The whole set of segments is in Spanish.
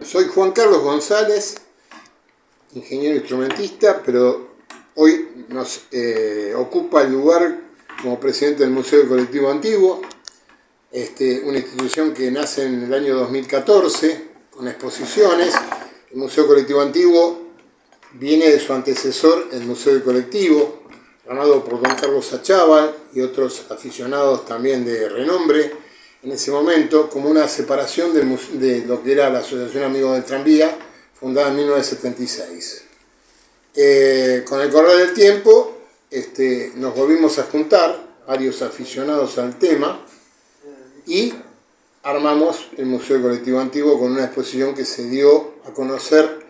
Soy Juan Carlos González, ingeniero instrumentista, pero hoy nos ocupa el lugar como presidente del Museo del Colectivo Antiguo, una institución que nace en el año 2014 con exposiciones. El Museo Colectivo Antiguo viene de su antecesor, el Museo del Colectivo, ganado por don Carlos Achával y otros aficionados también de renombre en ese momento, como una separación de lo que era la Asociación Amigos del Tranvía, fundada en 1976. Con el correr del tiempo nos volvimos a juntar, varios aficionados al tema, y armamos el Museo del Colectivo Antiguo con una exposición que se dio a conocer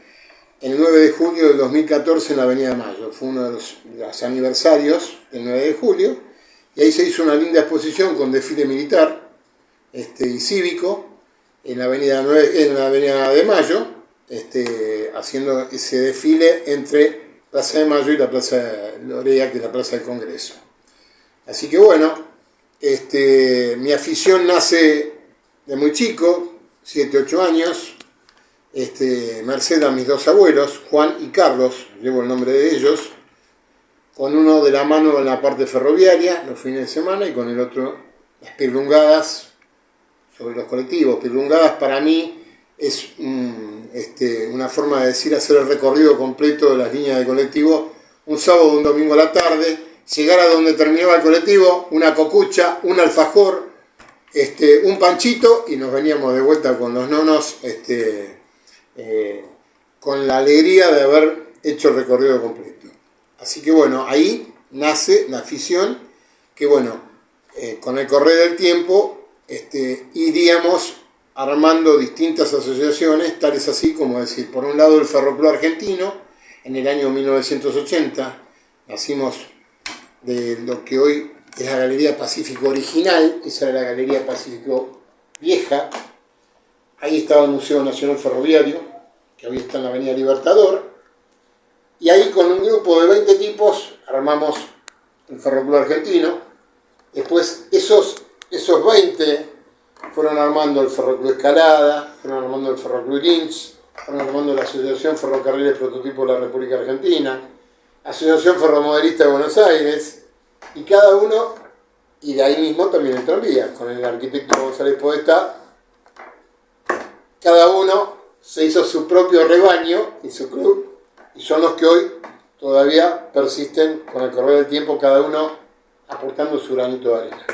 el 9 de julio del 2014 en la Avenida de Mayo. Fue uno de los aniversarios del 9 de julio, y ahí se hizo una linda exposición con desfile militar y cívico en la Avenida de Mayo, haciendo ese desfile entre Plaza de Mayo y la Plaza de Lorea, que es la Plaza del Congreso. Así que bueno, mi afición nace de muy chico, 7, 8 años, merced a mis dos abuelos, Juan y Carlos, llevo el nombre de ellos, con uno de la mano en la parte ferroviaria los fines de semana y con el otro las pirlungadas sobre los colectivos. Pirlungadas para mí es una forma de decir hacer el recorrido completo de las líneas de colectivo un sábado o un domingo a la tarde, llegar a donde terminaba el colectivo, una cocucha, un alfajor, un panchito, y nos veníamos de vuelta con los nonos con la alegría de haber hecho el recorrido completo. Así que bueno, ahí nace la afición que bueno, con el correr del tiempo iríamos armando distintas asociaciones, tales así como decir, por un lado el Ferroclub Argentino, en el año 1980, nacimos de lo que hoy es la Galería Pacífico original, esa era la Galería Pacífico vieja, ahí estaba el Museo Nacional Ferroviario, que hoy está en la Avenida Libertador, y ahí con un grupo de 20 tipos armamos el Ferroclub Argentino. Después esos 20 fueron armando el Ferroclub Escalada, fueron armando el Ferroclub Lynch, fueron armando la Asociación Ferrocarriles Prototipo de la República Argentina, Asociación Ferromoderista de Buenos Aires, y cada uno, y de ahí mismo también el tranvía, con el arquitecto González Podestá, cada uno se hizo su propio rebaño y su club, y son los que hoy todavía persisten con el correr del tiempo, cada uno aportando su granito de arena.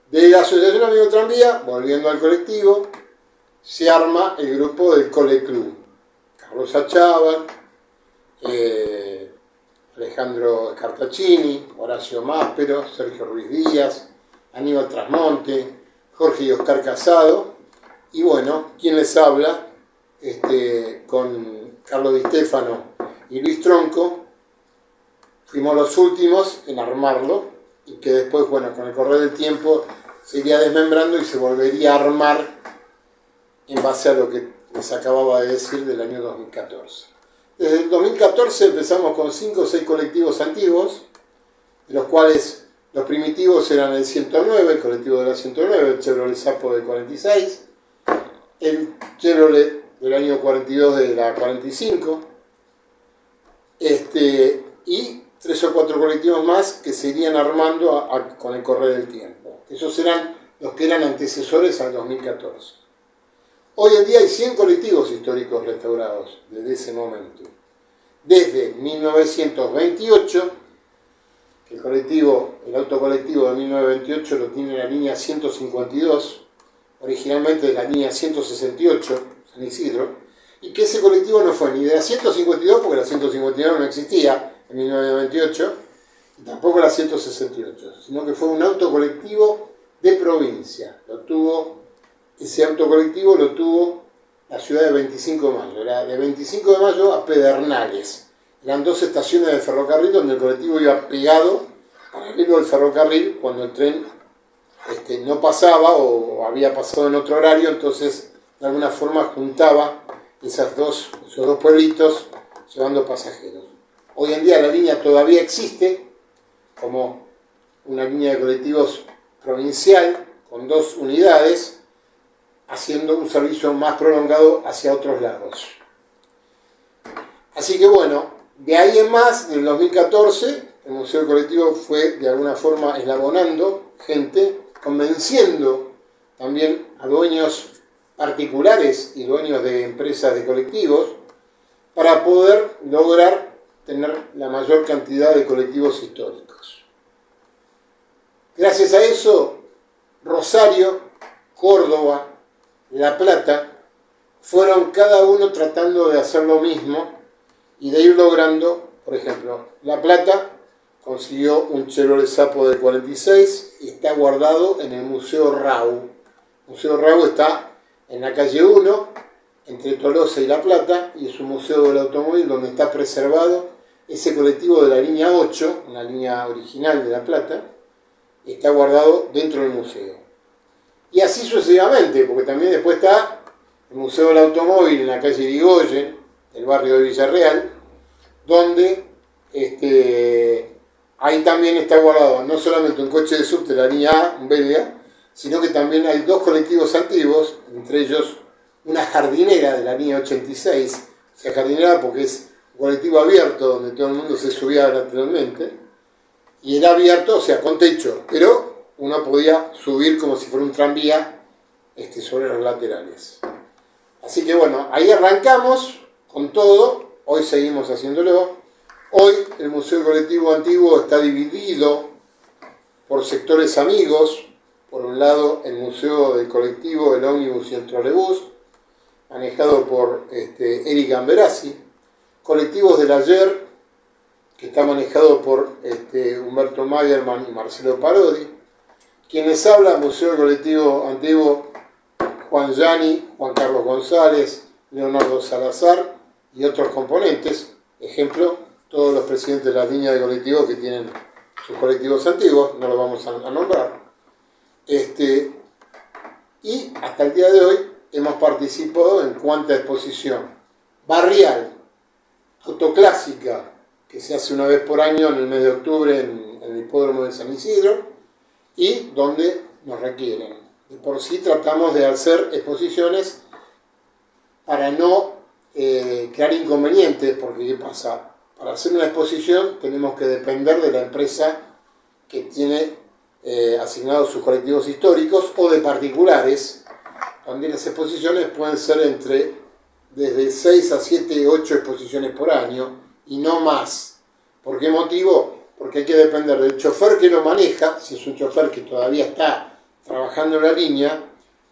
De la Asociación Amigos Tranvía, volviendo al colectivo, se arma el grupo del Coleclub. Carlos Achával, Alejandro Scartaccini, Horacio Máspero, Sergio Ruiz Díaz, Aníbal Trasmonte, Jorge y Oscar Casado, y bueno, quien les habla, con Carlos Di Stefano y Luis Tronco, fuimos los últimos en armarlo, y que después, bueno, con el correr del tiempo se iría desmembrando y se volvería a armar en base a lo que les acababa de decir del año 2014. Desde el 2014 empezamos con 5 o 6 colectivos antiguos, de los cuales los primitivos eran el 109, el colectivo de la 109, el Chevrolet Sapo del 46, el Chevrolet del año 42 de la 45, y 3 o 4 colectivos más que se irían armando con el correr del tiempo. Esos eran los que eran antecesores al 2014. Hoy en día hay 100 colectivos históricos restaurados desde ese momento. Desde 1928, el autocolectivo de 1928 lo tiene la línea 152, originalmente de la línea 168, San Isidro, y que ese colectivo no fue ni de la 152, porque la 152 no existía en 1928, y tampoco la 168, sino que fue un autocolectivo de provincia. Ese autocolectivo lo tuvo la ciudad de 25 de Mayo, era de 25 de Mayo a Pedernales. Eran 2 estaciones de ferrocarril donde el colectivo iba pegado, paralelo al ferrocarril, cuando el tren no pasaba o había pasado en otro horario, entonces de alguna forma juntaba esos dos pueblitos llevando pasajeros. Hoy en día la línea todavía existe como una línea de colectivos provincial con 2 unidades, haciendo un servicio más prolongado hacia otros lados. Así que bueno, de ahí en más, del 2014, el Museo del Colectivo fue de alguna forma eslabonando gente, convenciendo también a dueños particulares y dueños de empresas de colectivos para poder lograr tener la mayor cantidad de colectivos históricos. Gracias a eso, Rosario, Córdoba, La Plata fueron cada uno tratando de hacer lo mismo y de ir logrando, por ejemplo, La Plata consiguió un Chevrolet Sapo del 46 y está guardado en el Museo Rau. El Museo Rau está en la calle 1, entre Tolosa y La Plata, y es un museo del automóvil donde está preservado ese colectivo de la línea 8, una línea original de La Plata, está guardado dentro del museo. Y así sucesivamente, porque también después está el Museo del Automóvil en la calle Irigoyen, el barrio de Villarreal, donde ahí también está guardado no solamente un coche de subte de la línea A, un belga, sino que también hay dos colectivos antiguos, entre ellos una jardinera de la línea 86, o sea, jardinera porque es un colectivo abierto donde todo el mundo se subía lateralmente, y era abierto, o sea, con techo, pero uno podía subir como si fuera un tranvía sobre los laterales. Así que bueno, ahí arrancamos con todo, hoy seguimos haciéndolo. Hoy el Museo Colectivo Antiguo está dividido por sectores amigos. Por un lado, el Museo del Colectivo, el Ómnibus y el Trolebús, manejado por Eric Amberazzi. Colectivos del Ayer, que está manejado por Humberto Magerman y Marcelo Parodi. Quienes hablan, Museo del Colectivo Antiguo, Juan Yani, Juan Carlos González, Leonardo Salazar y otros componentes. Ejemplo, todos los presidentes de las líneas de colectivos que tienen sus colectivos antiguos, no los vamos a nombrar. Y hasta el día de hoy hemos participado en cuánta exposición barrial, autoclásica, que se hace una vez por año en el mes de octubre en el hipódromo de San Isidro, y donde nos requieren. De por sí tratamos de hacer exposiciones para no crear inconvenientes, porque ¿qué pasa? Para hacer una exposición tenemos que depender de la empresa que tiene asignados sus colectivos históricos o de particulares, donde las exposiciones pueden ser desde 6 a 7, 8 exposiciones por año y no más. ¿Por qué motivo? Porque hay que depender del chofer que lo maneja, si es un chofer que todavía está trabajando en la línea,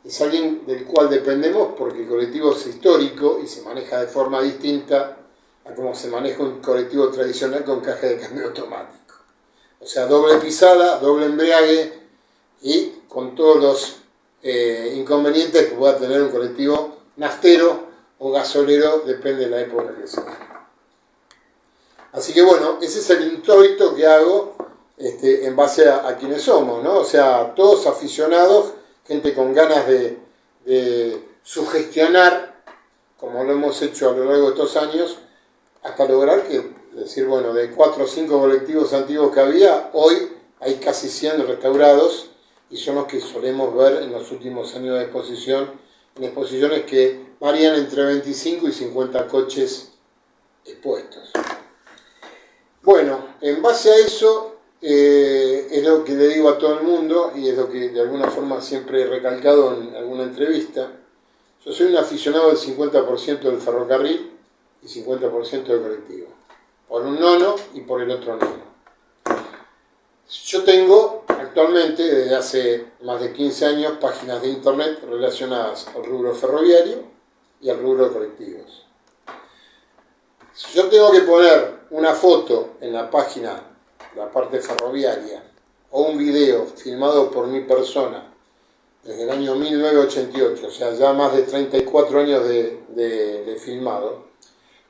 es alguien del cual dependemos porque el colectivo es histórico y se maneja de forma distinta a como se maneja un colectivo tradicional con caja de cambio automático. O sea, doble pisada, doble embriague y con todos los inconvenientes que pueda tener un colectivo naftero o gasolero, depende de la época que sea. Así que bueno, ese es el introito que hago en base a quienes somos, ¿no? O sea, todos aficionados, gente con ganas de sugestionar, como lo hemos hecho a lo largo de estos años, hasta lograr decir, bueno, de 4 o 5 colectivos antiguos que había, hoy hay casi 100 restaurados y son los que solemos ver en los últimos años de exposición, en exposiciones que varían entre 25 y 50 coches expuestos. Bueno, en base a eso, es lo que le digo a todo el mundo y es lo que de alguna forma siempre he recalcado en alguna entrevista. Yo soy un aficionado del 50% del ferrocarril y 50% del colectivo, por un nono y por el otro nono. Yo tengo actualmente, desde hace más de 15 años, páginas de internet relacionadas al rubro ferroviario y al rubro de colectivos. Si yo tengo que poner una foto en la página, la parte ferroviaria, o un video filmado por mi persona desde el año 1988, o sea, ya más de 34 años de filmado,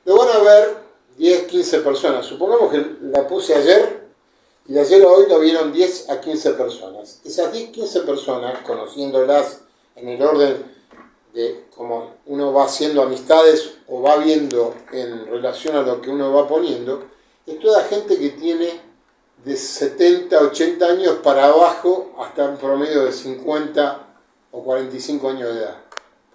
lo van a ver 10, 15 personas. Supongamos que la puse ayer y de ayer a hoy lo vieron 10 a 15 personas. Esas 10, 15 personas, conociéndolas en el orden de cómo uno va haciendo amistades o va viendo en relación a lo que uno va poniendo, es toda gente que tiene de 70, 80 años para abajo hasta un promedio de 50 o 45 años de edad.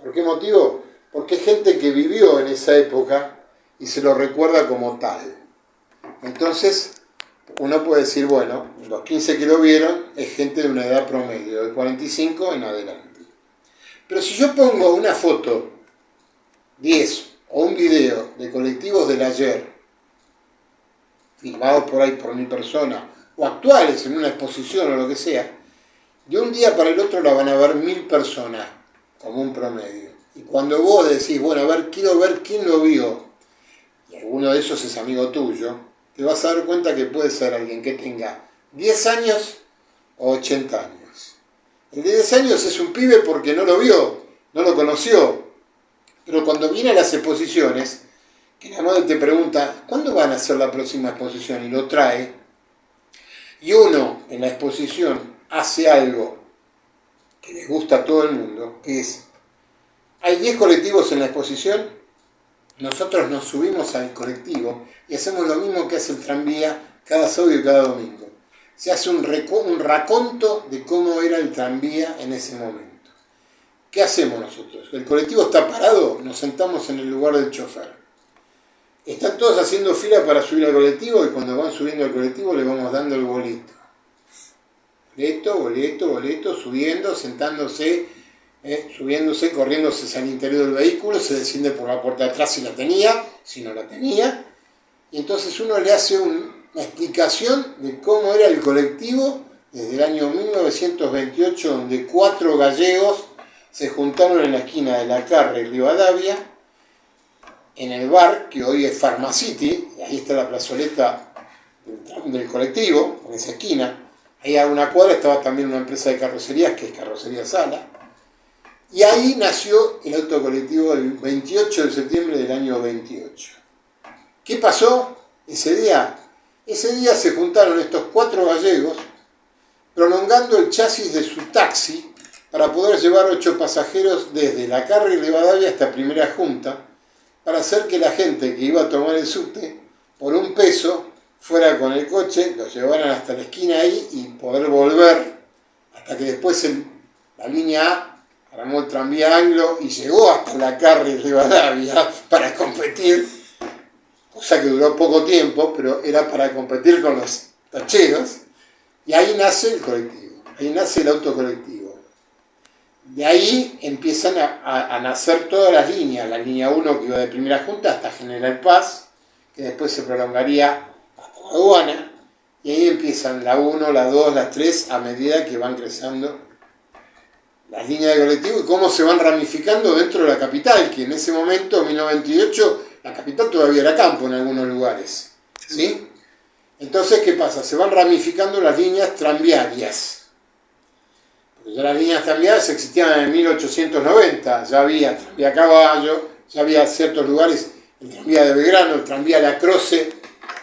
¿Por qué motivo? Porque es gente que vivió en esa época y se lo recuerda como tal. Entonces, uno puede decir, bueno, los 15 que lo vieron es gente de una edad promedio, de 45 en adelante. Pero si yo pongo una foto, 10 o un video de colectivos del ayer, filmados por ahí por 1000 personas, o actuales en una exposición o lo que sea, de un día para el otro la van a ver 1000 personas, como un promedio. Y cuando vos decís, bueno, a ver, quiero ver quién lo vio, y alguno de esos es amigo tuyo, te vas a dar cuenta que puede ser alguien que tenga 10 años o 80 años. El de 10 años es un pibe porque no lo vio, no lo conoció. Pero cuando viene a las exposiciones, que la madre te pregunta, ¿cuándo van a hacer la próxima exposición? Y lo trae, y uno en la exposición hace algo que les gusta a todo el mundo, que es, hay 10 colectivos en la exposición, nosotros nos subimos al colectivo y hacemos lo mismo que hace el tranvía cada sábado y cada domingo. Se hace un raconto de cómo era el tranvía en ese momento. ¿Qué hacemos nosotros? El colectivo está parado, nos sentamos en el lugar del chofer. Están todos haciendo fila para subir al colectivo y cuando van subiendo al colectivo le vamos dando el boleto. Boleto, subiendo, sentándose, subiéndose, corriéndose hacia el interior del vehículo, se desciende por la puerta de atrás si la tenía, si no la tenía, y entonces uno le hace una explicación de cómo era el colectivo desde el año 1928, donde 4 gallegos se juntaron en la esquina de la Carre y Rivadavia, en el bar que hoy es Pharmacity, ahí está la plazoleta del colectivo, en esa esquina. Ahí a una cuadra estaba también una empresa de carrocerías, que es Carrocería Sala. Y ahí nació el autocolectivo el 28 de septiembre del año 28. ¿Qué pasó ese día? Ese día se juntaron estos 4 gallegos, prolongando el chasis de su taxi para poder llevar 8 pasajeros desde la Carre y Rivadavia hasta Primera Junta, para hacer que la gente que iba a tomar el subte, por un peso, fuera con el coche, lo llevaran hasta la esquina ahí y poder volver, hasta que después la línea A armó el tranvía Anglo y llegó hasta la Carre y Rivadavia para competir, cosa que duró poco tiempo, pero era para competir con los tacheros, y ahí nace el colectivo, ahí nace el autocolectivo. De ahí empiezan a nacer todas las líneas, la línea 1 que iba de Primera Junta hasta General Paz, que después se prolongaría hasta la aduana, y ahí empiezan la 1, la 2, la 3, a medida que van creciendo las líneas de colectivo y cómo se van ramificando dentro de la capital, que en ese momento, en 1928, la capital todavía era campo en algunos lugares, ¿sí? Entonces, ¿qué pasa? Se van ramificando las líneas tranviarias. Porque ya las líneas tranviarias existían en 1890, ya había tranvía a caballo, ya había ciertos lugares, el tranvía de Belgrano, el tranvía La Croce,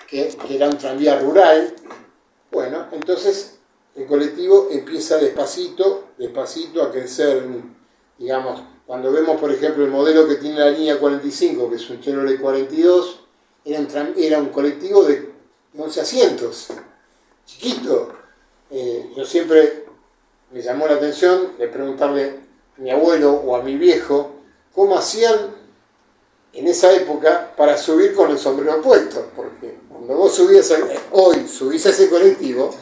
que era un tranvía rural. Bueno, entonces el colectivo empieza despacito a crecer, digamos, cuando vemos por ejemplo el modelo que tiene la línea 45, que es un Chevrolet 42, era un colectivo de 11 asientos, chiquito. Yo siempre me llamó la atención de preguntarle a mi abuelo o a mi viejo cómo hacían en esa época para subir con el sombrero puesto, porque cuando vos subís a ese colectivo,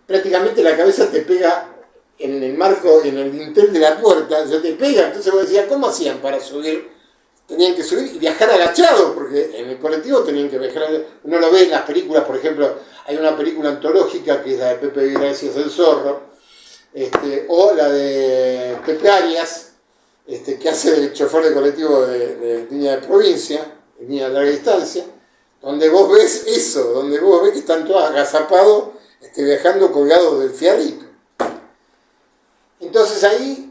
prácticamente la cabeza te pega en el marco, en el dintel de la puerta, ya te pega. Entonces vos decías, ¿cómo hacían para subir? Tenían que subir y viajar agachados, porque en el colectivo tenían que viajar. Uno lo ve en las películas, por ejemplo, hay una película antológica que es la de Pepe Gracias el Zorro, o la de Pepe Arias, que hace el chofer de colectivo de línea de provincia, de línea de larga distancia, donde vos ves eso, donde vos ves que están todos agazapados, viajando colgados del fierrito. Entonces ahí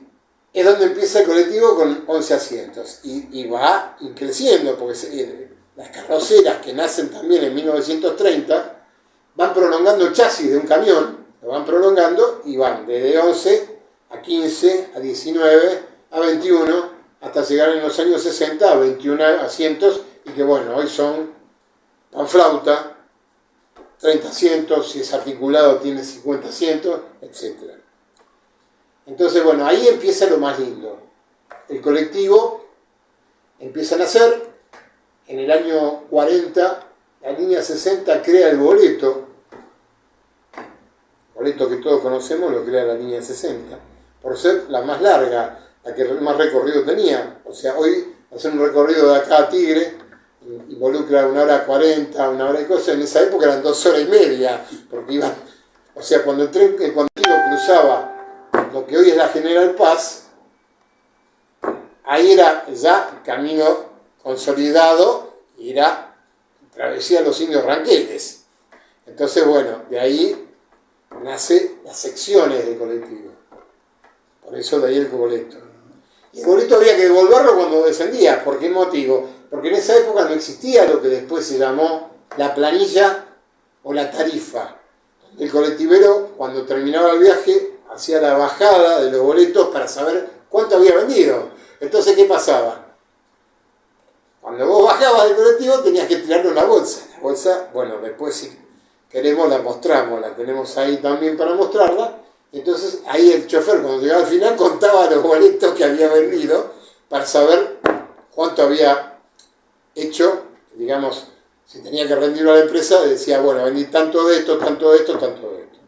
es donde empieza el colectivo con 11 asientos y va creciendo, porque las carroceras que nacen también en 1930 van prolongando el chasis de un camión, lo van prolongando y van desde 11 a 15, a 19, a 21, hasta llegar en los años 60 a 21 asientos, y que bueno, hoy son panflauta, 30 asientos, si es articulado tiene 50 asientos, etc. Entonces bueno, ahí empieza lo más lindo. el colectivo empieza a nacer. En el año 40, la línea 60 crea el boleto que todos conocemos, lo crea la línea 60, por ser la más larga, la que más recorrido tenía. O sea, hoy hacer un recorrido de acá a Tigre involucra 1 hora 40, 1 hora y cosas. En esa época eran 2 horas y media, porque iban, o sea, cuando el colectivo cruzaba lo que hoy es la General Paz, ahí era ya camino consolidado y era travesía de los indios ranqueles. Entonces, bueno, de ahí nace las secciones del colectivo. Por eso de ahí el boleto. Y el boleto había que devolverlo cuando descendía. ¿Por qué motivo? Porque en esa época no existía lo que después se llamó la planilla o la tarifa. El colectivero, cuando terminaba el viaje, hacía la bajada de los boletos para saber cuánto había vendido. Entonces, ¿qué pasaba? Cuando vos bajabas del colectivo tenías que tirarle una bolsa. La bolsa, bueno, después si queremos la mostramos, la tenemos ahí también para mostrarla. Entonces ahí el chofer cuando llegaba al final contaba los boletos que había vendido para saber cuánto había hecho, digamos, si tenía que rendirlo a la empresa, decía, bueno, vendí tanto de esto, tanto de esto, tanto de esto.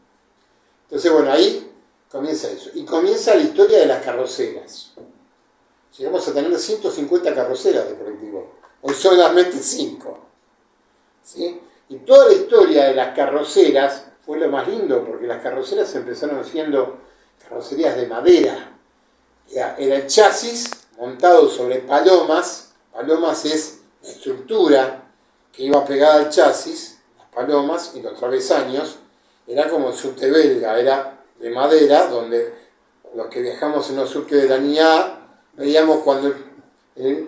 Entonces, bueno, ahí comienza eso. Y comienza la historia de las carroceras. Llegamos a tener 150 carroceras de colectivo. Hoy solamente 5. ¿Sí? Y toda la historia de las carroceras fue lo más lindo, porque las carroceras empezaron siendo carrocerías de madera. Era el chasis montado sobre palomas. Palomas es la estructura que iba pegada al chasis, las palomas y los travesaños. Era como el subte belga, era de madera, donde los que viajamos en los subtes de la línea A veíamos cuando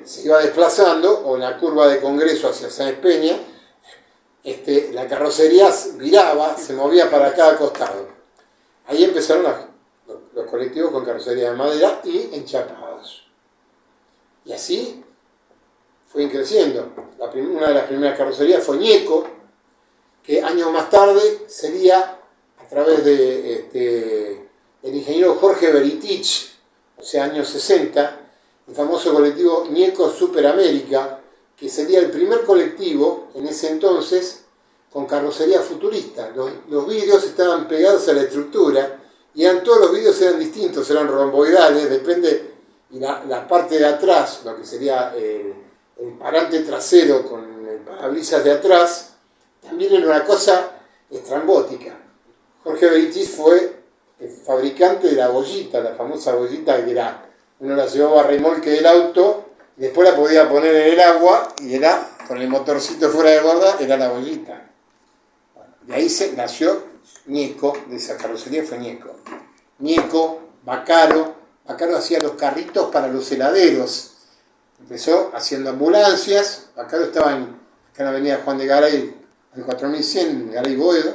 se iba desplazando, o en la curva de Congreso hacia Sáenz Peña, la carrocería viraba, se movía para cada costado. Ahí empezaron los colectivos con carrocería de madera y enchapados. Y así fue creciendo. Una de las primeras carrocerías fue Ñeco, que años más tarde sería, a través del ingeniero Jorge Beritich, o sea, años 60, el famoso colectivo Ñeco Superamérica, que sería el primer colectivo en ese entonces con carrocería futurista. Los vidrios estaban pegados a la estructura y todos los vidrios eran distintos, eran romboidales, depende, y la parte de atrás, lo que sería el parante trasero con el parabrisas de atrás, también era una cosa estrambótica. Jorge Beritich fue el fabricante de la bollita, la famosa bollita que era, uno la llevaba a remolque del auto, y después la podía poner en el agua, y era, con el motorcito fuera de borda, era la bollita. Bueno, de ahí nació Ñeco, de esa carrocería fue Ñeco. Ñeco, Baccaro hacía los carritos para los heladeros. Empezó haciendo ambulancias. Baccaro estaba acá en la avenida Juan de Garay, al 4100, Garay Boedo.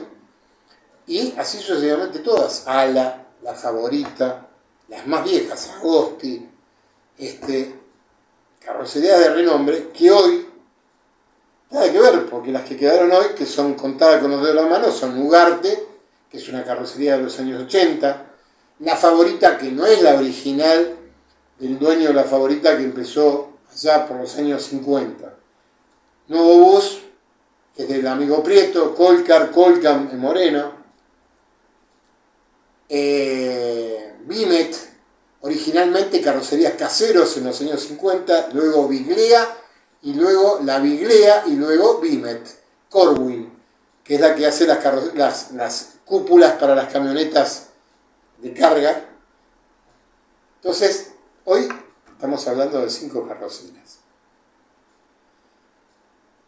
Y así sucesivamente todas. Ala, La Favorita, las más viejas, Agosti, carrocerías de renombre que hoy nada que ver, porque las que quedaron hoy, que son contadas con los dedos de la mano, son Ugarte, que es una carrocería de los años 80, La Favorita, que no es la original del dueño de La Favorita, que empezó allá por los años 50. Nuevo Bus, que es del amigo Prieto, Colcam en Moreno, Bimet, originalmente carrocerías Caseros en los años 50, luego Biglea, y luego la Biglea, y luego Bimet, Corwin, que es la que hace las cúpulas para las camionetas de carga. Entonces, hoy estamos hablando de 5 carrocerías.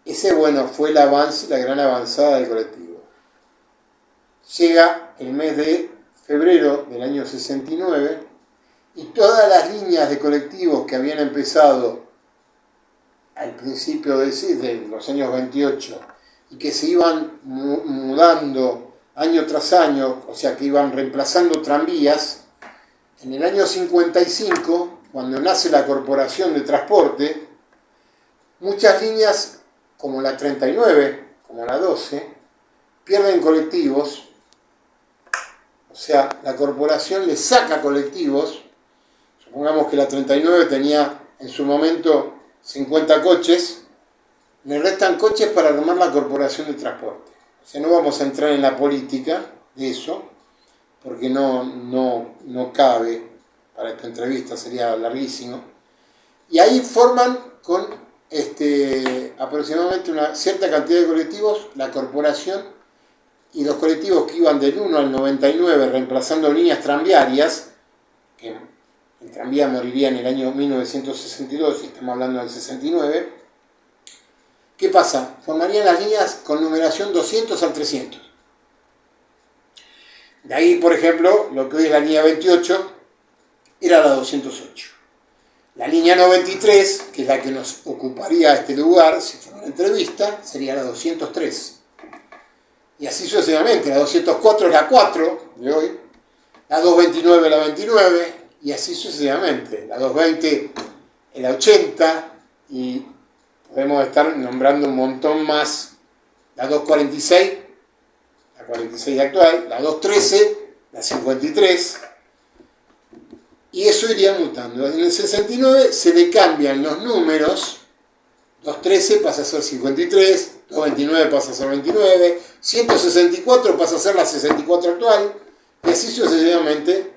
Ese, bueno, fue el avance, la gran avanzada del colectivo. Llega el mes de febrero del año 69 y todas las líneas de colectivos que habían empezado al principio de los años 28 y que se iban mudando año tras año, o sea que iban reemplazando tranvías, en el año 55, cuando nace la Corporación de Transporte, muchas líneas como la 39, como la 12, pierden colectivos. O sea, la corporación le saca colectivos, supongamos que la 39 tenía en su momento 50 coches, le restan coches para armar la corporación de transporte. O sea, no vamos a entrar en la política de eso, porque no cabe para esta entrevista, sería larguísimo. Y ahí forman con aproximadamente una cierta cantidad de colectivos la corporación, y los colectivos que iban del 1 al 99 reemplazando líneas tranviarias, que el tranvía moriría en el año 1962 y estamos hablando del 69. ¿Qué pasa? Formarían las líneas con numeración 200 al 300. De ahí, por ejemplo, lo que hoy es la línea 28 era la 208. La línea 93, que es la que nos ocuparía este lugar si fuera una entrevista, sería la 203. Y así sucesivamente. La 204 es la 4 de hoy, la 229 la 29, y así sucesivamente. La 220 es la 80, y podemos estar nombrando un montón más. La 246, la 46 actual, la 213, la 53, y eso iría mutando. En el 69 se le cambian los números, 213 pasa a ser 53, 229 pasa a ser 29, 164 pasa a ser la 64 actual, y así sucesivamente,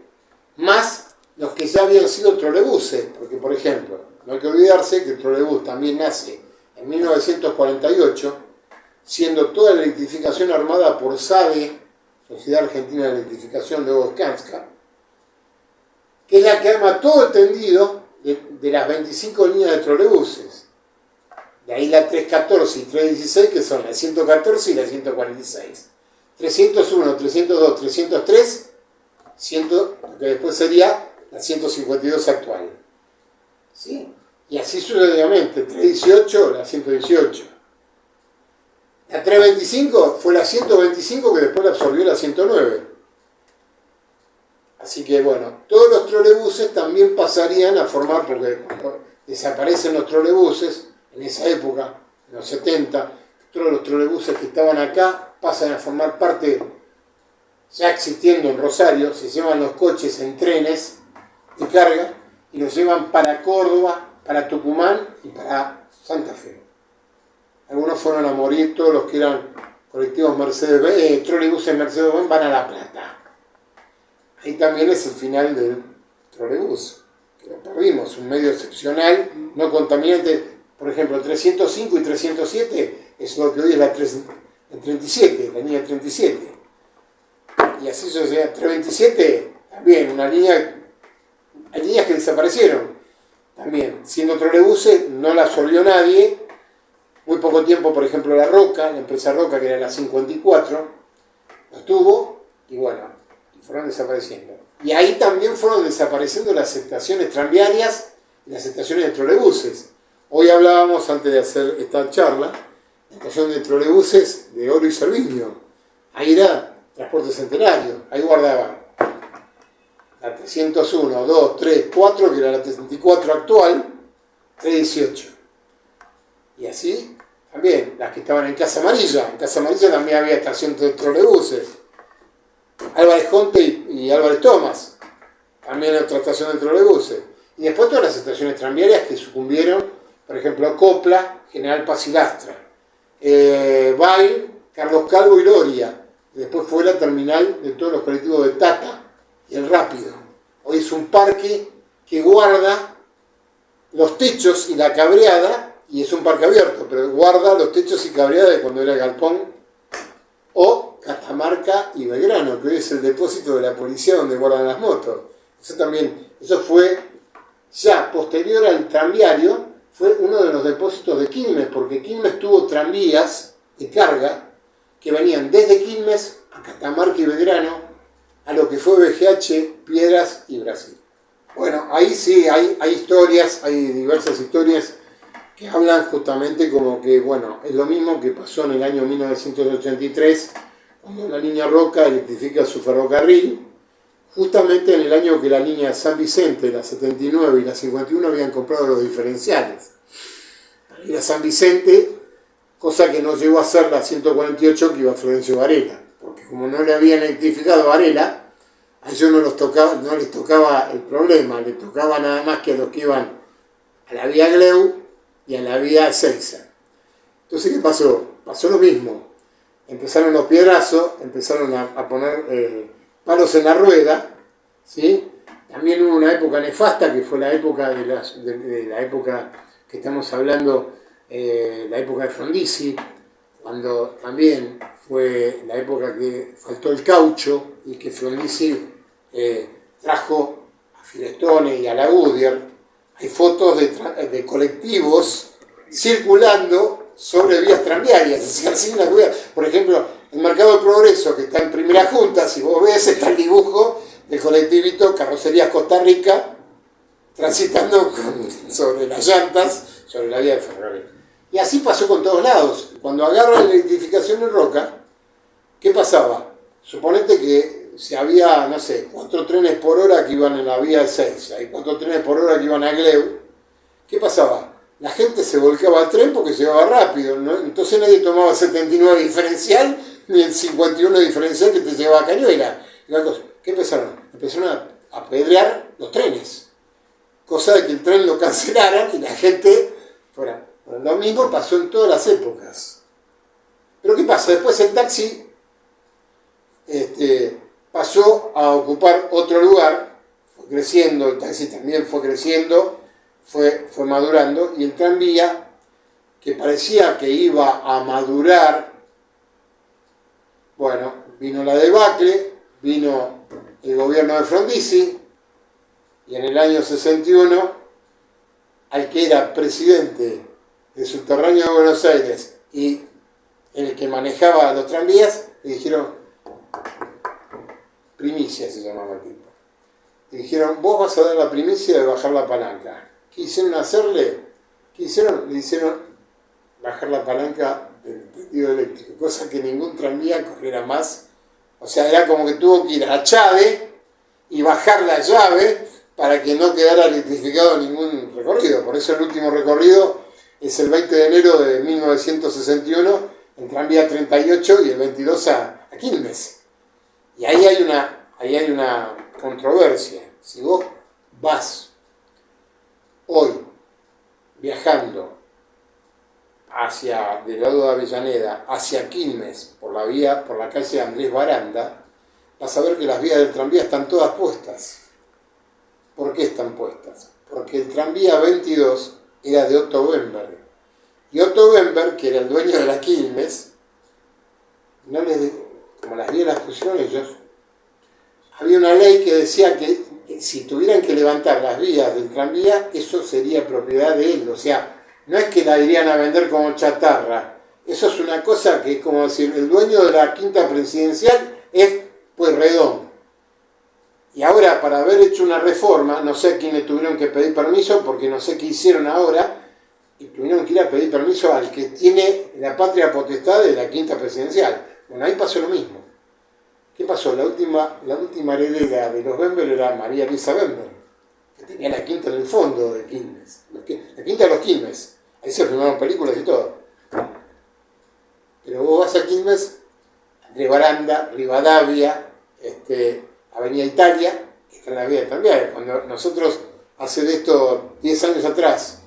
más los que ya habían sido trolebuses, porque por ejemplo, no hay que olvidarse que el trolebús también nace en 1948, siendo toda la electrificación armada por SADE, Sociedad Argentina de Electrificación, luego Skanska, que es la que arma todo el tendido de las 25 líneas de trolebuses. De ahí la 314 y 316, que son la 114 y la 146. 301, 302, 303, lo que después sería la 152 actual. ¿Sí? Y así sucesivamente. 318, la 118. La 325 fue la 125, que después la absorbió la 109. Así que bueno, todos los trolebuses también pasarían a formar, porque cuando desaparecen los trolebuses, en esa época, en los 70, todos los trolebuses que estaban acá pasan a formar parte, ya existiendo en Rosario, se llevan los coches en trenes de carga y los llevan para Córdoba, para Tucumán y para Santa Fe. Algunos fueron a morir, todos los que eran colectivos Mercedes-Benz, trolebuses Mercedes-Benz van a La Plata. Ahí también es el final del trolebús, que lo perdimos, un medio excepcional, no contaminante. Por ejemplo, 305 y 307 es lo que hoy es la 37, la línea 37. Y así sucede. 327, también una línea, hay líneas que desaparecieron. También, siendo trolebuses, no la absorbió nadie. Muy poco tiempo, por ejemplo, la Roca, la empresa Roca, que era la 54, los tuvo, y bueno, fueron desapareciendo. Y ahí también fueron desapareciendo las estaciones tranviarias y las estaciones de trolebuses. Hoy hablábamos, antes de hacer esta charla, la estación de trolebuses de Oro y Serviño. Ahí era Transporte Centenario. Ahí guardaba la 301, 2, 3, 4, que era la 34 actual, 318. Y así también, las que estaban en Casa Amarilla. En Casa Amarilla también había estación de trolebuses. Álvarez Jonte y Álvarez Tomás, también otra estación de trolebuses. Y después todas las estaciones tranviarias que sucumbieron, por ejemplo, Copla, General Paz y Lastra, Bail, Carlos Calvo y Loria. Y después fue la terminal de todos los colectivos de Tata y el Rápido. Hoy es un parque que guarda los techos y la cabreada, y es un parque abierto, pero guarda los techos y cabreada de cuando era Galpón o Catamarca y Belgrano, que hoy es el depósito de la policía donde guardan las motos. Eso fue ya posterior al tranviario, fue uno de los depósitos de Quilmes, porque Quilmes tuvo tranvías de carga que venían desde Quilmes a Catamarca y Belgrano, a lo que fue BGH, Piedras y Brasil. Bueno, ahí sí hay historias, hay diversas historias que hablan justamente como que, bueno, es lo mismo que pasó en el año 1983, cuando la línea Roca electrifica su ferrocarril, justamente en el año que la línea San Vicente, la 79 y la 51 habían comprado los diferenciales. Para ir a San Vicente, cosa que no llegó a ser la 148 que iba a Florencio Varela, porque como no le habían electrificado a Varela, a ellos no les tocaba el problema, les tocaba nada más que a los que iban a la vía Gleu y a la vía Ezeiza. Entonces, ¿qué pasó? Pasó lo mismo. Empezaron los piedrazos, empezaron a poner palos en la rueda, ¿sí? También hubo una época nefasta, que fue la época de la época que estamos hablando, la época de Frondizi, cuando también fue la época que faltó el caucho y que Frondizi trajo a Firestone y a la Goodyear. Hay fotos de colectivos circulando sobre vías tranviarias. Por ejemplo, el Mercado del Progreso, que está en Primera Junta, si vos ves, está el dibujo del colectivito Carrocerías Costa Rica transitando sobre las llantas, sobre la vía de ferrocarril. Y así pasó con todos lados. Cuando agarran la electrificación en Roca, ¿qué pasaba? Suponete que si había, no sé, 4 trenes por hora que iban en la vía 6, hay 4 trenes por hora que iban a Gleu, ¿qué pasaba? La gente se volcaba al tren porque llegaba rápido, ¿no? Entonces nadie tomaba el 79 diferencial ni el 51 diferencial que te llevaba a Cañuela. ¿Qué empezaron? Empezaron a apedrear los trenes, cosa de que el tren lo cancelaran y la gente fuera. Bueno, lo mismo pasó en todas las épocas. Pero ¿qué pasa? Después el taxi pasó a ocupar otro lugar, fue creciendo, el taxi también fue creciendo, fue madurando, y el tranvía, que parecía que iba a madurar, bueno, vino la debacle, vino el gobierno de Frondizi, y en el año 61, al que era presidente del subterráneo de Buenos Aires y el que manejaba los tranvías, le dijeron, primicia se llamaba el tipo, le dijeron, vos vas a dar la primicia de bajar la palanca. ¿Qué hicieron hacerle? ¿Qué hicieron? Le hicieron bajar la palanca del tendido eléctrico, cosa que ningún tranvía corriera más. O sea, era como que tuvo que ir a Chávez y bajar la llave para que no quedara electrificado ningún recorrido. Por eso el último recorrido es el 20 de enero de 1961, el tranvía 38 y el 22 a Quilmes. Y ahí hay una controversia. Si vos vas hoy viajando del lado de Avellaneda hacia Quilmes por la calle Andrés Baranda, vas a ver que las vías del tranvía están todas puestas. ¿Por qué están puestas? Porque el tranvía 22 era de Otto Bemberg. Y Otto Bemberg, que era el dueño de la Quilmes, como las vías las pusieron ellos, había una ley que decía que si tuvieran que levantar las vías del tranvía, eso sería propiedad de él. O sea, no es que la irían a vender como chatarra. Eso es una cosa que es como decir, el dueño de la quinta presidencial es Pueyrredón. Y ahora, para haber hecho una reforma, no sé a quién le tuvieron que pedir permiso, porque no sé qué hicieron ahora, y tuvieron que ir a pedir permiso al que tiene la patria potestad de la quinta presidencial. Bueno, ahí pasó lo mismo. ¿Qué pasó? La última heredera de los Bemberg era María Luisa Bemberg, que tenía la quinta en el fondo de Quilmes. La quinta de los Quilmes. Ahí se filmaron películas y todo. Pero vos vas a Quilmes, Andrés Baranda, Rivadavia, Avenida Italia, que está en la vía de tranvía. Cuando nosotros, hace de esto 10 años atrás,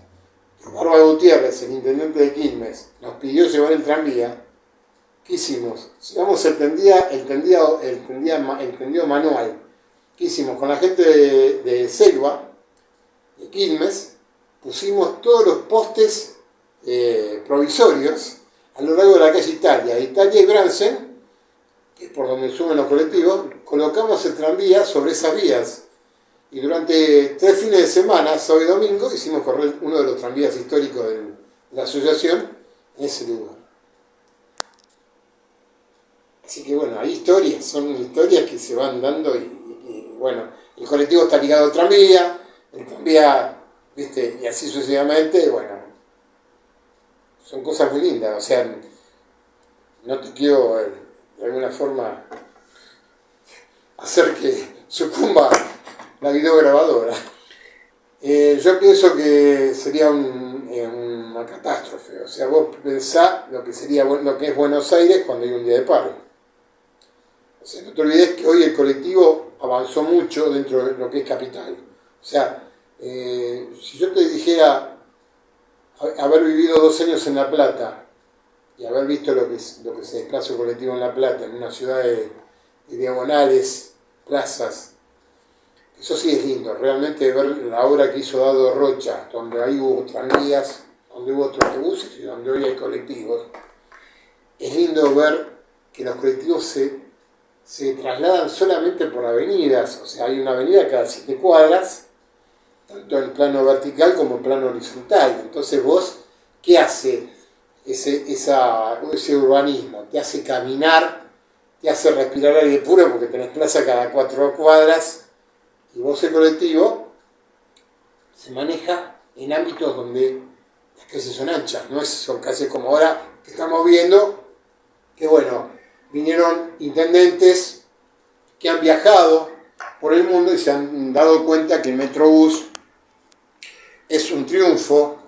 Barba Gutiérrez, el intendente de Quilmes, nos pidió llevar el tranvía, ¿qué hicimos? Llevamos el tendido manual. ¿Qué hicimos? Con la gente de Selva, de Quilmes, pusimos todos los postes provisorios a lo largo de la calle Italia y Bransen, que es por donde suben los colectivos, colocamos el tranvía sobre esas vías. Y durante 3 fines de semana, sábado y domingo, hicimos correr uno de los tranvías históricos de la asociación en ese lugar. Así que bueno, hay historias, son historias que se van dando y bueno, el colectivo está ligado al tranvía, el tranvía, ¿viste? Y así sucesivamente, bueno, son cosas muy lindas. O sea, no te quiero de alguna forma hacer que sucumba la videograbadora. Yo pienso que sería una catástrofe. O sea, vos pensá lo que es Buenos Aires cuando hay un día de paro. O sea, no te olvides que hoy el colectivo avanzó mucho dentro de lo que es Capital. O sea, si yo te dijera haber vivido 2 años en La Plata y haber visto lo que se desplaza el colectivo en La Plata, en una ciudad de diagonales, plazas, eso sí es lindo, realmente ver la obra que hizo Dado Rocha, donde ahí hubo tranvías, donde hubo trolebuses y donde hoy hay colectivos. Es lindo ver que los colectivos se trasladan solamente por avenidas, o sea, hay una avenida cada 7 cuadras, tanto en plano vertical como en plano horizontal. Entonces vos, ¿qué hace ese urbanismo? Te hace caminar, te hace respirar aire puro porque tenés plaza cada 4 cuadras, y vos el colectivo se maneja en ámbitos donde las calles son anchas, no son calles como ahora que estamos viendo, que bueno, vinieron intendentes que han viajado por el mundo y se han dado cuenta que el Metrobús es un triunfo,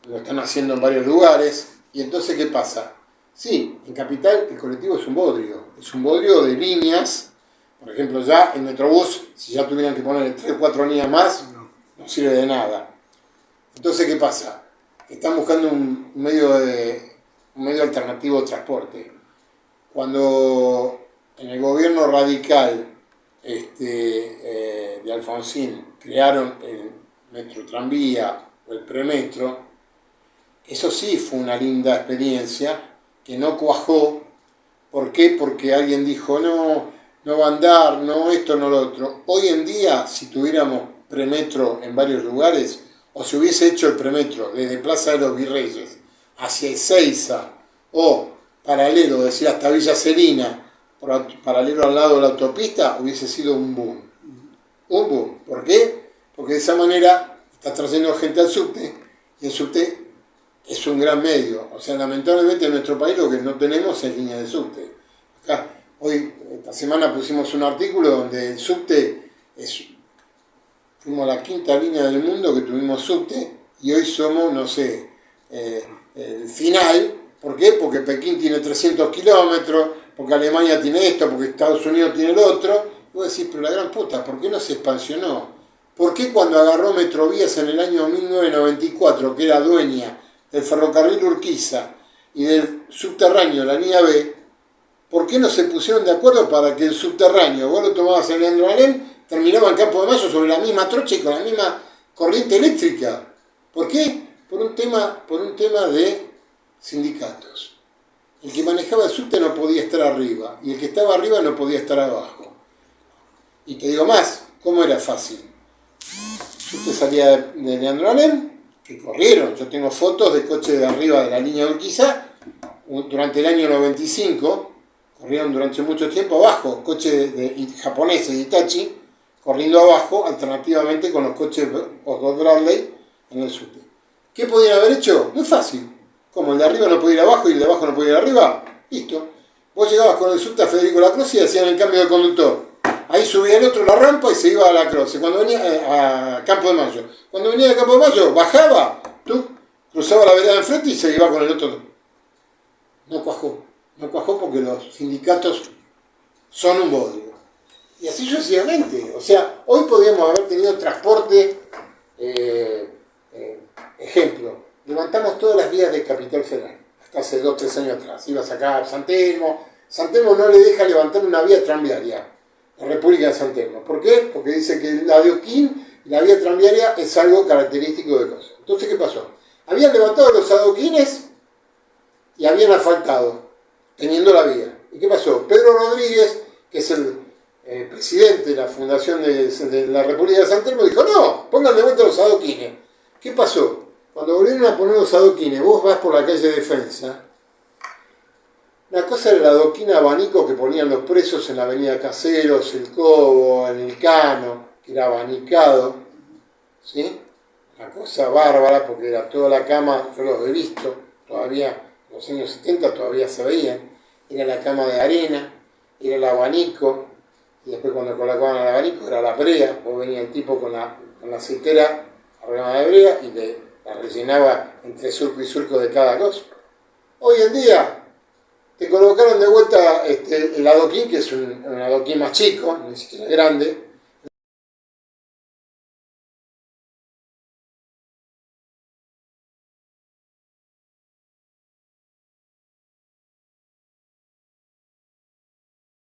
lo están haciendo en varios lugares, y entonces ¿qué pasa? Sí, en Capital el colectivo es un bodrio de líneas. Por ejemplo, ya el Metrobús, si ya tuvieran que poner 3 o 4 líneas más, no sirve de nada. Entonces, ¿qué pasa? Están buscando un medio alternativo de transporte. Cuando en el gobierno radical de Alfonsín crearon el metro tranvía o el premetro, eso sí fue una linda experiencia que no cuajó. ¿Por qué? Porque alguien dijo, no va a andar, no esto, no lo otro. Hoy en día, si tuviéramos premetro en varios lugares, o se hubiese hecho el premetro desde Plaza de los Virreyes hacia Ezeiza, o paralelo, decir hasta Villa Serena, paralelo al lado de la autopista, hubiese sido un boom. Un boom. ¿Por qué? Porque de esa manera está trayendo gente al subte, y el subte es un gran medio. O sea, lamentablemente en nuestro país lo que no tenemos es línea de subte. Acá, hoy, esta semana pusimos un artículo donde el subte fuimos la 5ª línea del mundo que tuvimos subte, y hoy somos, no sé, el final. ¿Por qué? Porque Pekín tiene 300 kilómetros, porque Alemania tiene esto, porque Estados Unidos tiene el otro. Y vos decís, pero la gran puta, ¿por qué no se expansionó? ¿Por qué cuando agarró Metrovías en el año 1994, que era dueña del ferrocarril Urquiza y del subterráneo, la línea B, ¿por qué no se pusieron de acuerdo para que el subterráneo, vos lo tomabas en Leandro Alem, terminaba en Campo de Mayo sobre la misma trocha y con la misma corriente eléctrica? ¿Por qué? Por un tema de sindicatos. El que manejaba el subte no podía estar arriba, y el que estaba arriba no podía estar abajo. Y te digo más, ¿cómo era fácil? El subte salía de Leandro Alem, que corrieron, yo tengo fotos de coches de arriba de la línea Urquiza, durante el año 95, corrieron durante mucho tiempo abajo, coches japoneses de Hitachi, corriendo abajo, alternativamente con los coches Oswald Bradley en el subte. ¿Qué podían haber hecho? Muy fácil. Como el de arriba no podía ir abajo y el de abajo no podía ir arriba, listo. Vos llegabas con el subte a Federico Lacroze y hacían el cambio de conductor. Ahí subía el otro la rampa y se iba a Lacroze. Cuando venía a Campo de Mayo. Cuando venía de Campo de Mayo, bajaba, tú cruzaba la vereda de enfrente y se iba con el otro. No cuajó. No cuajó porque los sindicatos son un bodrio. Y así sucesivamente. O sea, hoy podríamos haber tenido transporte. Ejemplo, levantamos todas las vías de Capital Federal. Hasta hace 2 o 3 años atrás. Ibas acá a San Telmo. San Telmo no le deja levantar una vía tranviaria. La República de San Telmo. ¿Por qué? Porque dice que la adoquín y la vía tranviaria es algo característico de cosas. Entonces, ¿qué pasó? Habían levantado los adoquines y habían asfaltado, teniendo la vía. ¿Y qué pasó? Pedro Rodríguez, que es el presidente de la fundación de la República de San Telmo, dijo, no, pongan de vuelta los adoquines. ¿Qué pasó? Cuando volvieron a poner los adoquines, vos vas por la calle Defensa. Una cosa era el adoquín abanico que ponían los presos en la avenida Caseros, el Cobo, en el Cano, que era abanicado, ¿sí? Una cosa bárbara porque era toda la cama, yo lo he visto, todavía en los años 70 todavía se veían, era la cama de arena, era el abanico, y después cuando colocaban el abanico era la brea, o venía el tipo con la aceitera arreglada de brea y la rellenaba entre surco y surco de cada cosa. Hoy en día te colocaron de vuelta el adoquín, que es un adoquín más chico, ni siquiera grande,